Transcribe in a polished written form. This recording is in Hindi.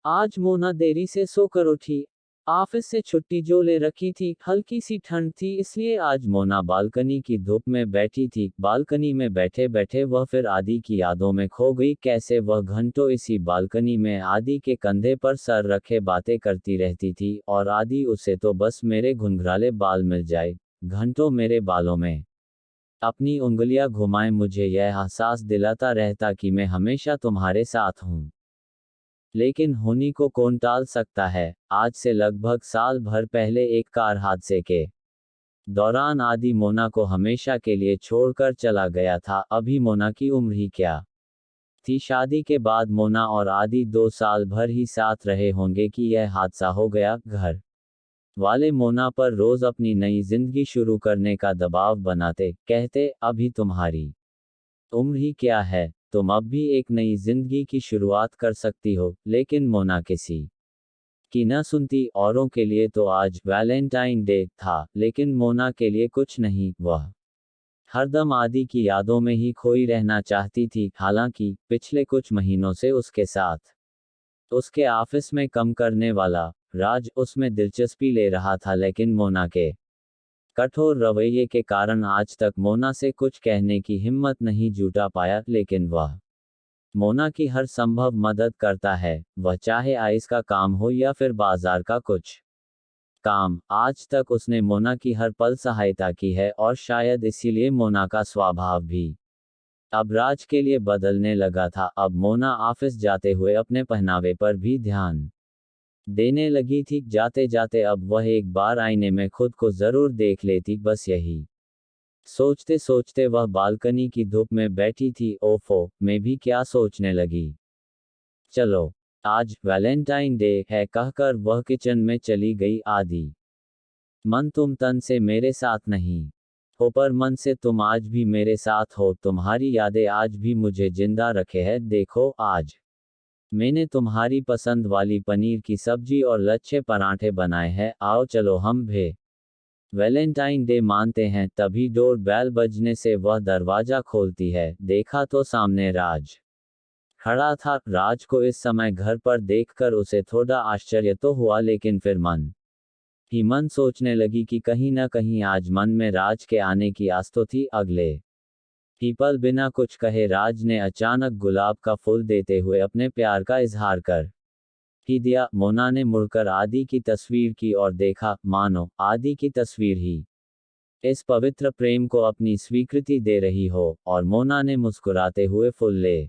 आज मोना देरी से सोकर उठी। ऑफिस से छुट्टी जो ले रखी थी, हल्की सी ठंड थी इसलिए आज मोना बालकनी की धूप में बैठी थी। बालकनी में बैठे बैठे वह फिर आदि की यादों में खो गई। कैसे वह घंटों इसी बालकनी में आदि के कंधे पर सर रखे बातें करती रहती थी, और आदि उसे तो बस मेरे घुंघराले बाल मिल जाए, घंटों मेरे बालों में अपनी उंगलियां घुमाए, मुझे यह एहसास दिलाता रहता कि मैं हमेशा तुम्हारे साथ हूं। लेकिन होनी को कौन टाल सकता है। आज से लगभग साल भर पहले एक कार हादसे के दौरान आदि मोना को हमेशा के लिए छोड़कर चला गया था। अभी मोना की उम्र ही क्या थी। शादी के बाद मोना और आदि 2 साल भर ही साथ रहे होंगे कि यह हादसा हो गया। घर वाले मोना पर रोज अपनी नई जिंदगी शुरू करने का दबाव बनाते, कहते अभी तुम्हारी उम्र ही क्या है, तुम अब भी एक नई जिंदगी की शुरुआत कर सकती हो। लेकिन मोना किसी की न सुनती। औरों के लिए तो आज वैलेंटाइन डे था, लेकिन मोना के लिए कुछ नहीं। वह हरदम आदि की यादों में ही खोई रहना चाहती थी। हालांकि पिछले कुछ महीनों से उसके साथ उसके ऑफिस में काम करने वाला राज उसमें दिलचस्पी ले रहा था, लेकिन मोना के कठोर रवैये के कारण आज तक मोना से कुछ कहने की हिम्मत नहीं जुटा पाया। लेकिन वह मोना की हर संभव मदद करता है, वह चाहे आइस का काम हो या फिर बाजार का कुछ काम। आज तक उसने मोना की हर पल सहायता की है, और शायद इसीलिए मोना का स्वभाव भी अब राज के लिए बदलने लगा था। अब मोना ऑफिस जाते हुए अपने पहनावे पर भी ध्यान देने लगी थी। जाते जाते अब वह एक बार आईने में खुद को जरूर देख लेती, बस यही सोचते सोचते वह बालकनी की धूप में बैठी थी। ओफो, मैं भी क्या सोचने लगी। चलो, आज वैलेंटाइन डे है कहकर वह किचन में चली गई। आदि मन, तुम तन से मेरे साथ नहीं हो, पर मन से तुम आज भी मेरे साथ हो। तुम्हारी यादें आज भी मुझे जिंदा रखे हैं। देखो, आज मैंने तुम्हारी पसंद वाली पनीर की सब्जी और लच्छे पराठे बनाए हैं। आओ चलो हम भी वैलेंटाइन डे मानते हैं। तभी डोर बेल बजने से वह दरवाजा खोलती है। देखा तो सामने राज खड़ा था। राज को इस समय घर पर देखकर उसे थोड़ा आश्चर्य तो हुआ, लेकिन फिर मन ही मन सोचने लगी कि कहीं न कहीं आज मन में राज के आने की आस तो थी। अगले ही पल बिना कुछ कहे राज ने अचानक गुलाब का फूल देते हुए अपने प्यार का इजहार कर ही दिया। मोना ने मुड़कर आदि की तस्वीर की और देखा, मानो आदि की तस्वीर ही इस पवित्र प्रेम को अपनी स्वीकृति दे रही हो। और मोना ने मुस्कुराते हुए फूल ले